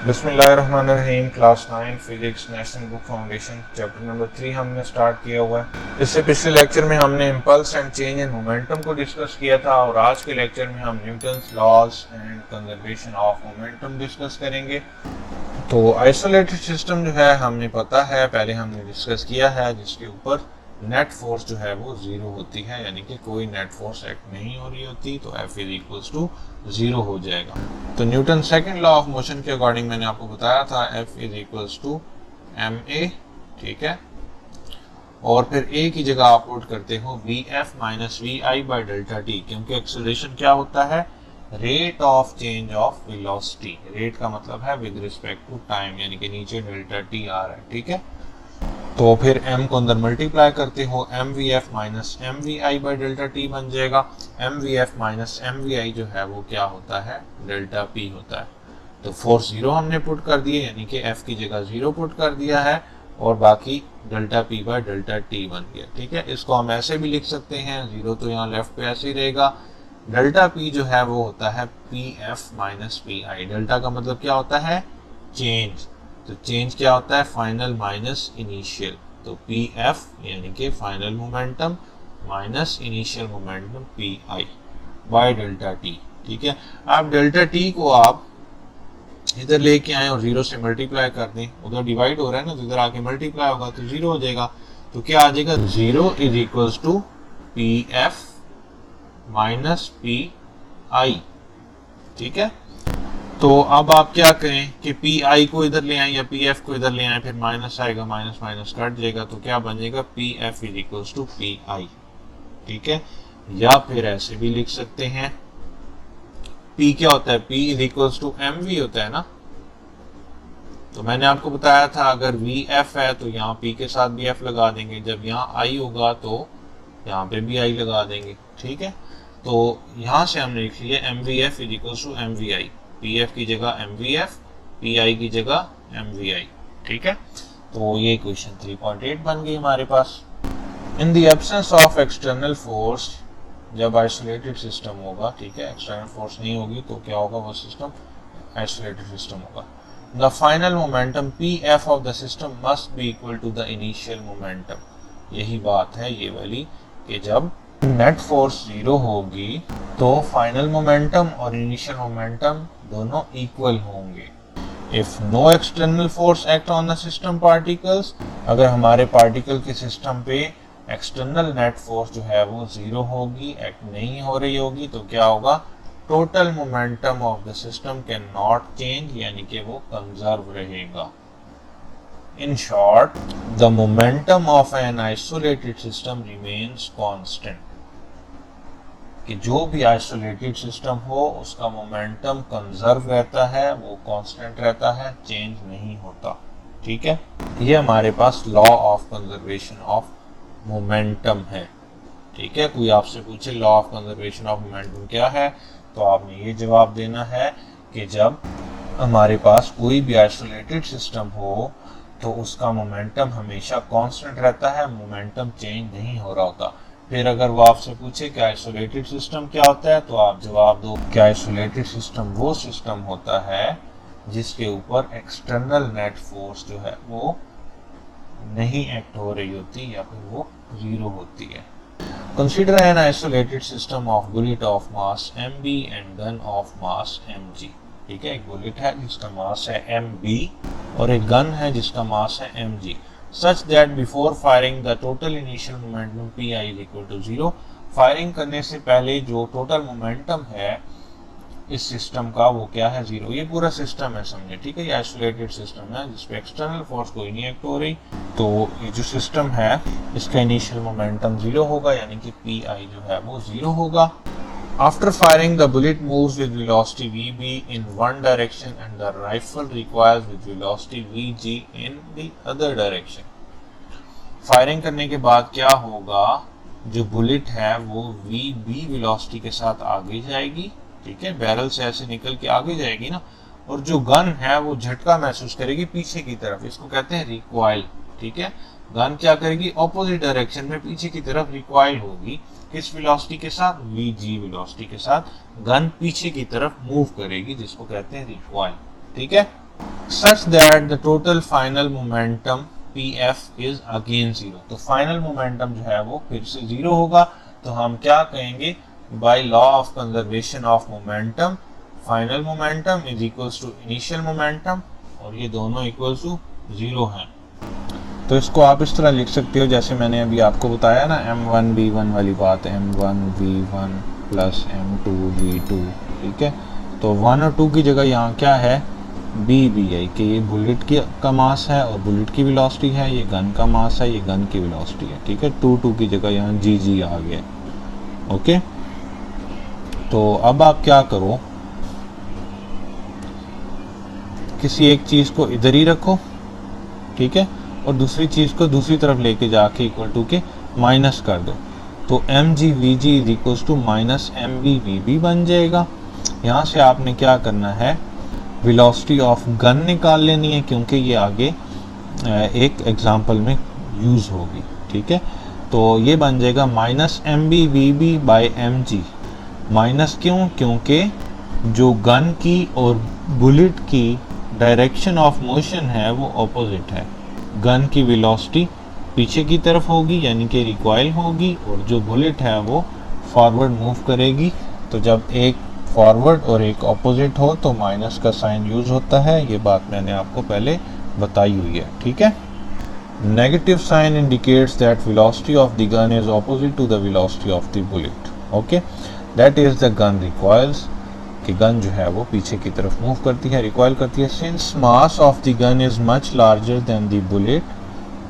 बिस्मिल्लाहिर्रहमानिर्रहीम। Class 9 physics national book foundation chapter number 3 हमने start किया हुआ है। इससे पिछले लेक्चर में हमने impulse and change in momentum को डिस्कस किया था और आज के लेक्चर में हम Newton's laws and conservation of momentum discuss करेंगे। तो आइसोलेटेड सिस्टम जो है हमें पता है, पहले हमने डिस्कस किया है, जिसके ऊपर नेट फोर्स जो है वो जीरो होती है, यानी कि कोई नेट फोर्स एक्ट नहीं हो रही होती, तो F is equals to zero हो जाएगा। तो Newton second law of motion के अकॉर्डिंग मैंने आपको बताया था F is equals to ma, ठीक है। और फिर a की जगह आप पुट करते हो vf minus vi by delta T, क्योंकि एक्सेलरेशन क्या होता है, rate of change of velocity. Rate का मतलब है विद रिस्पेक्ट टू टाइम, यानी कि नीचे डेल्टा टी आ रहा है, ठीक है। तो फिर m को अंदर मल्टीप्लाई करते हो, mvf minus mvi by delta T बन जाएगा। mvf माइनस mvi जो है वो क्या होता है, डेल्टा p होता है। तो फोर्स जीरो हमने पुट कर दिए, यानी कि f की जगह जीरो पुट कर दिया है और बाकी delta p by delta t बन गया, ठीक है। इसको हम ऐसे भी लिख सकते हैं, जीरो तो यहाँ लेफ्ट पे ऐसे ही रहेगा। डेल्टा p जो है वो होता है pf माइनस pi। डेल्टा का मतलब क्या होता है, चेंज। तो चेंज क्या होता है, फाइनल माइनस इनिशियल। तो pf यानी कि final momentum minus initial momentum pi by delta t, ठीक है। अब डेल्टा t को आप इधर लेके आए और जीरो से मल्टीप्लाई कर दें, उधर डिवाइड हो रहा है ना, तो इधर आके मल्टीप्लाई होगा तो जीरो हो जाएगा। तो क्या आ जाएगा, zero is equals to pf minus pi, ठीक है। तो अब आप क्या करें कि pi को इधर ले आए या pf को इधर ले आए, फिर माइनस आएगा, माइनस माइनस कट जाएगा, तो क्या बन जाएगा, pf is equals to pi, ठीक है। या फिर ऐसे भी लिख सकते हैं, p क्या होता है, p is equals to mv होता है ना। तो मैंने आपको बताया था अगर vf है तो यहाँ p के साथ भी f लगा देंगे, जब यहाँ i होगा तो यहाँ पे भी i लगा देंगे, ठीक है। तो यहाँ से हमने लिख लिया mvf is equals to mvi, pf की जगह mvf, pi की जगह mvi, ठीक है। तो ये क्वेश्चन 3.8 बन गई हमारे पास। In the absence of external force, जब आइसोलेटेड सिस्टम होगा, ठीक है, एक्सटर्नल फोर्स नहीं होगी तो क्या होगा, वो सिस्टम आइसोलेटेड सिस्टम होगा। The final momentum pf of the system must be equal to the initial momentum. यही बात है ये वाली कि जब नेट फोर्स जीरो होगी तो फाइनल मोमेंटम और इनिशियल मोमेंटम दोनों इक्वल होंगे। If no external force act on the system particles, अगर हमारे पार्टिकल के सिस्टम पे एक्सटर्नल नेट फोर्स जो है वो जीरो होगी, एक्ट नहीं हो रही होगी, तो क्या होगा, total momentum of the system can not change, यानी कि वो कंजर्व रहेगा। In short, the momentum of an isolated system remains constant. कि जो भी आइसोलेटेड सिस्टम हो उसका मोमेंटम कंजर्व रहता है, वो कांस्टेंट रहता है, चेंज नहीं होता, ठीक है। ये हमारे पास law of conservation of momentum है, ठीक है। कोई आपसे पूछे law of conservation of momentum क्या है, तो आपने ये जवाब देना है कि जब हमारे पास कोई भी आइसोलेटेड सिस्टम हो तो उसका मोमेंटम हमेशा कांस्टेंट रहता है, मोमेंटम चेंज नहीं हो रहा होता। फिर अगर वो आपसे पूछे कि आइसोलेटेड सिस्टम क्या होता है, तो आप जवाब दो कि आइसोलेटेड सिस्टम वो सिस्टम होता है जिसके ऊपर एक्सटर्नल नेट फोर्स जो है वो नहीं एक्ट हो रही होती या फिर वो जीरो होती है। Consider an isolated system of bullet of mass mb and gun of mass mg, ठीक है। एक बुलेट है जिसका मास है mb और एक गन है जिसका मास है mg, such that before firing the total initial momentum pi is equal to 0। Firing करने से पहले जो टोटल मोमेंटम है इस सिस्टम का वो क्या है, जीरो। ये पूरा सिस्टम है समझे, ठीक है। ये आइसोलेटेड सिस्टम है जिसपे एक्सटर्नल फोर्स कोई नहीं एक्ट हो रही, तो ये जो सिस्टम है इसका इनिशियल मोमेंटम जीरो होगा, यानी कि pi जो है वो जीरो होगा। After firing, the bullet moves with velocity vb in one direction and the rifle recoils with velocity vg in the other direction। Firing करने के बाद क्या होगा, जो बुलेट है वो vb वेलोसिटी के साथ आगे जाएगी, ठीक है, बैरल से ऐसे निकल के आगे जाएगी ना, और जो गन है वो झटका महसूस करेगी पीछे की तरफ, इसको कहते हैं रिकॉइल, ठीक है। गन क्या करेगी, ऑपोजिट डायरेक्शन में पीछे की तरफ रिकॉइल होगी, किस वेलोसिटी के साथ, vg वेलोसिटी के साथ गन पीछे की तरफ मूव करेगी, जिसको कहते हैं रिकॉइल, ठीक है। Such that the total final momentum P F is again zero. तो फाइनल मोमेंटम जो है वो फिर से जीरो होगा। तो हम क्या कहेंगे, by law of conservation of momentum final momentum is equals to initial momentum, और ये दोनों इक्वल्स टू जीरो हैं। तो इसको आप इस तरह लिख सकते हो जैसे मैंने अभी आपको बताया ना, m1v1 वाली बात, m1v1 प्लस m2v2, ठीक है। तो 1 और 2 की जगह यहाँ क्या है, BBI, कि ये बुलेट का मास है और बुलेट की वेलोसिटी है, ये गन का मास है, ये गन की वेलोसिटी है, ठीक है। 2 की जगह यहाँ GG आ गया। ओके, तो अब आप क्या करो, किसी एक चीज़ को इधर ही रखो, ठीक है, और दूसरी चीज़ को दूसरी तरफ लेके जाके इक्वल टू के माइनस कर दो। तो mgvg is equal to minus mbvb बन जाएगा। यहाँ से आपने क्या करना है, वेलोसिटी ऑफ गन निकाल लेनी है, क्योंकि ये आगे एक एग्जांपल में यूज़ होगी, ठीक है। तो ये बन जाएगा minus mbvb by mg। Minus क्यों, क्योंकि जो गन की और बुलेट की डायरेक्शन ऑफ मोशन है वो ऑपोजिट है। गन की वेलोसिटी पीछे की तरफ होगी यानी कि रिकॉइल होगी, और जो बुलेट है वो फॉरवर्ड मूव करेगी। तो जब एक फॉरवर्ड और एक ऑपोजिट हो तो माइनस का साइन यूज होता है। ये बात मैंने आपको पहले बताई हुई है, ठीक है। Negative sign indicates that velocity of the gun is opposite to the velocity of the bullet. Okay, that is the gun recoils, कि गन जो है वो पीछे की तरफ मूव करती है, रिकॉइल करती है। Since mass of the gun is much larger than the bullet,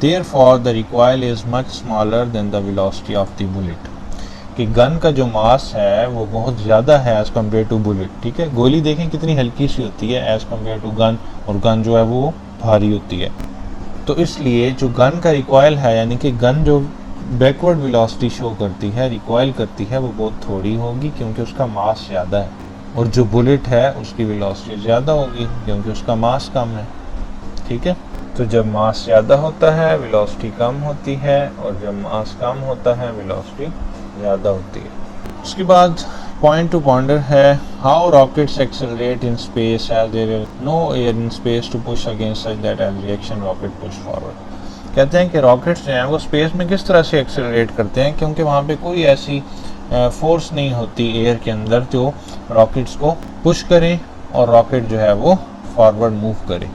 therefore the recoil is much smaller than the velocity of the bullet, कि गन का जो मास है वो बहुत ज़्यादा है एज़ कम्पेयर टू बुलेट, ठीक है। गोली देखें कितनी हल्की सी होती है एज़ कम्पेयर टू गन, और गन जो है वो भारी होती है। तो इसलिए जो गन का रिकॉइल है, यानी कि गन जो बैकवर्ड वेलोसिटी शो करती है, रिकॉइल करती है, वो बहुत थोड़ी होगी क्योंकि उसका मास ज़्यादा है, और जो बुलेट है उसकी वेलोसिटी ज़्यादा होगी क्योंकि उसका मास कम है, ठीक है। तो जब मास ज़्यादा होता है वेलोसिटी कम होती है, और जब मास कम होता है वेलोसिटी ज़्यादा होती है। उसके बाद पॉइंट टू पॉन्डर है, how rockets accelerate in space as there is no air in space to push against such that as reaction rocket push forward. कहते हैं कि रॉकेट्स जो हैं वो स्पेस में किस तरह से एक्सेलरेट करते हैं, क्योंकि वहाँ पे कोई ऐसी फोर्स नहीं होती एयर के अंदर जो रॉकेट्स को पुश करें और रॉकेट जो है वो फॉरवर्ड मूव करे।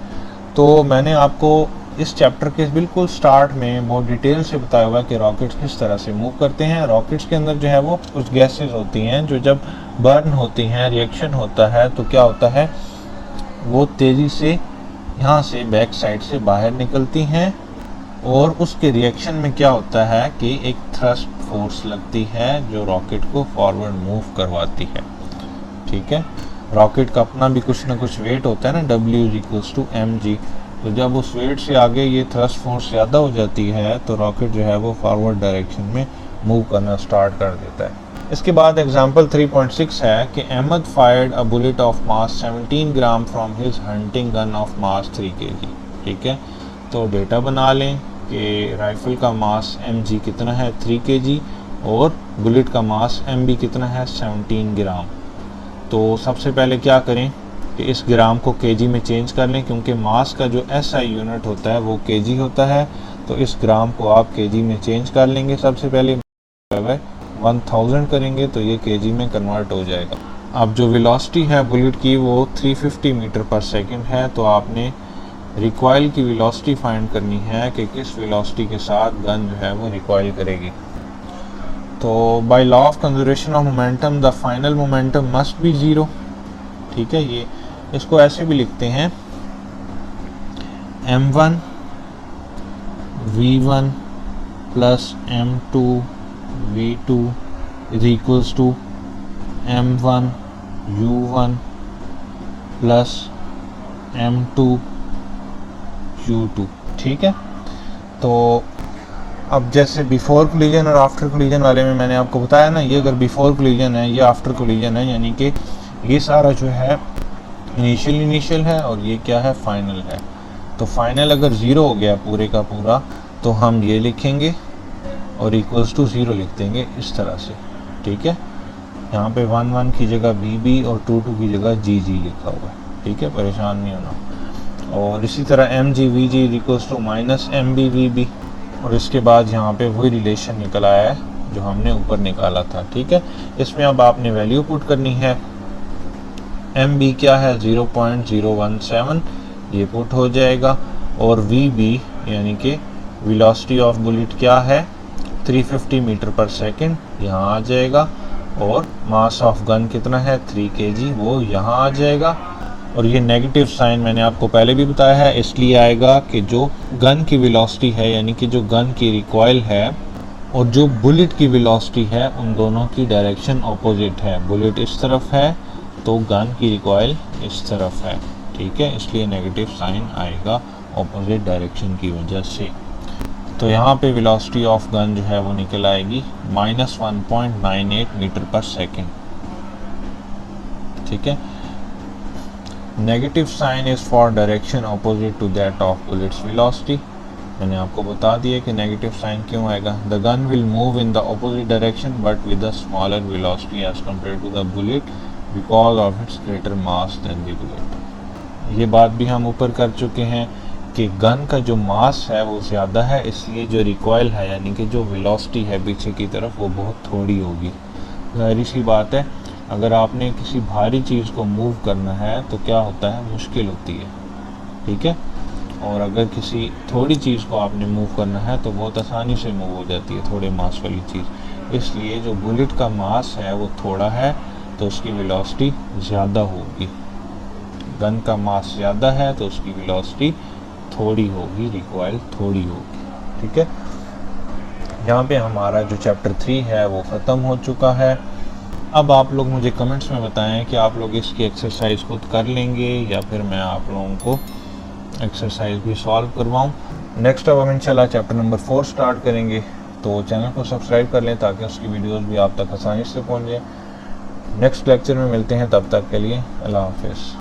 तो मैंने आपको इस चैप्टर के बिल्कुल स्टार्ट में बहुत डिटेल से बताया हुआ है कि रॉकेट्स किस तरह से मूव करते हैं। रॉकेट्स के अंदर जो है वो कुछ गैसेस होती हैं जो जब बर्न होती हैं, रिएक्शन होता है, तो क्या होता है, वो तेज़ी से यहाँ से बैक साइड से बाहर निकलती हैं, और उसके रिएक्शन में क्या होता है कि एक थ्रस्ट फोर्स लगती है जो रॉकेट को फॉरवर्ड मूव करवाती है, ठीक है। रॉकेट का अपना भी कुछ ना कुछ वेट होता है ना, W=mg। तो जब उस वेट से आगे ये थ्रस्ट फोर्स ज़्यादा हो जाती है तो रॉकेट जो है वो फॉरवर्ड डायरेक्शन में मूव करना स्टार्ट कर देता है। इसके बाद एग्जांपल 3.6 है कि Ahmed fired a bullet of mass 17 gram from his hunting gun of mass 3 kg, ठीक है। तो डेटा बना लें कि राइफल का मास mg कितना है 3 kg, और बुलेट का मास mb कितना है 17 ग्राम। तो सबसे पहले क्या करें कि इस ग्राम को kg में चेंज कर लें, क्योंकि मास का जो SI यूनिट होता है वो kg होता है। तो इस ग्राम को आप kg में चेंज कर लेंगे। सबसे पहले 1000 करेंगे तो ये kg में कन्वर्ट हो जाएगा। अब जो वेलोसिटी है बुलेट की वो 350 मीटर पर सेकंड है, तो आपने रिकॉइल की वेलोसिटी फाइंड करनी है कि किस वेलोसिटी के साथ गन जो है वो रिकॉइल करेगी। तो bye law of conservation of momentum the final momentum must be zero, ठीक है। ये इसको ऐसे भी लिखते हैं, m1 v1 plus m2 v2 is equals to m1 u1 plus m2 u2, ठीक है। तो अब जैसे बिफोर कोलिजन और आफ्टर कोलिजन वाले में मैंने आपको बताया ना, ये अगर बिफोर कोलिजन है, ये आफ्टर कोलिजन है, यानी कि ये सारा जो है इनिशियल है और ये क्या है, फाइनल है। तो फाइनल अगर ज़ीरो हो गया पूरे का पूरा तो हम ये लिखेंगे और इक्वल्स टू ज़ीरो लिख देंगे इस तरह से, ठीक है। यहाँ पे 1 1 की जगह BB और 2 2 की जगह GG लिखा हुआ है, ठीक है, परेशान नहीं होना। और इसी तरह M G V G equals to minus M B V B, और इसके बाद यहाँ पे वही रिलेशन निकल आया है जो हमने ऊपर निकाला था। ठीक है, इसमें अब आपने वैल्यू पुट करनी है। एम बी क्या है 0.017, ये पुट हो जाएगा, और वी बी यानी कि वेलोसिटी ऑफ बुलेट क्या है 350 मीटर पर सेकंड, यहाँ आ जाएगा, और मास ऑफ गन कितना है 3 kg, वो यहाँ आ जाएगा। और ये नेगेटिव साइन मैंने आपको पहले भी बताया है, इसलिए आएगा कि जो गन की वेलोसिटी है यानी कि जो गन की रिकॉइल है और जो बुलेट की वेलोसिटी है उन दोनों की डायरेक्शन ऑपोजिट है। बुलेट इस तरफ है तो गन की रिकॉइल इस तरफ है। ठीक है, इसलिए नेगेटिव साइन आएगा ऑपोजिट डायरेक्शन की वजह से। तो यहाँ पे वेलोसिटी ऑफ गन जो है वो निकल आएगी -1.98 मीटर पर सेकेंड। ठीक है, negative sign is for direction opposite to that of bullet's velocity. मैंने आपको बता दिया कि नेगेटिव साइन क्यों आएगा। The gun will move in the opposite direction but with a smaller velocity as compare to the bullet because of its greater mass than the bullet. ये बात भी हम ऊपर कर चुके हैं कि गन का जो मास है वो ज़्यादा है, इसलिए जो रिकॉइल है यानी कि जो वेलोसिटी है पीछे की तरफ वो बहुत थोड़ी होगी। जाहिर सी बात है, अगर आपने किसी भारी चीज़ को मूव करना है तो क्या होता है, मुश्किल होती है। ठीक है, और अगर किसी थोड़ी चीज़ को आपने मूव करना है तो बहुत आसानी से मूव हो जाती है थोड़े मास वाली चीज़। इसलिए जो बुलेट का मास है वो थोड़ा है तो उसकी वेलोसिटी ज़्यादा होगी। गन का मास ज़्यादा है तो उसकी वेलोसिटी थोड़ी होगी, रिकॉइल थोड़ी होगी। ठीक है, यहाँ पे हमारा जो चैप्टर 3 है वो ख़त्म हो चुका है। अब आप लोग मुझे कमेंट्स में बताएं कि आप लोग इसकी एक्सरसाइज खुद कर लेंगे या फिर मैं आप लोगों को एक्सरसाइज भी सॉल्व करवाऊँ। नेक्स्ट अब हम इंशाल्लाह चैप्टर नंबर 4 स्टार्ट करेंगे, तो चैनल को सब्सक्राइब कर लें ताकि उसकी वीडियोस भी आप तक आसानी से पहुँच जाए। नेक्स्ट लेक्चर में मिलते हैं, तब तक के लिए अल्लाह हाफिज़।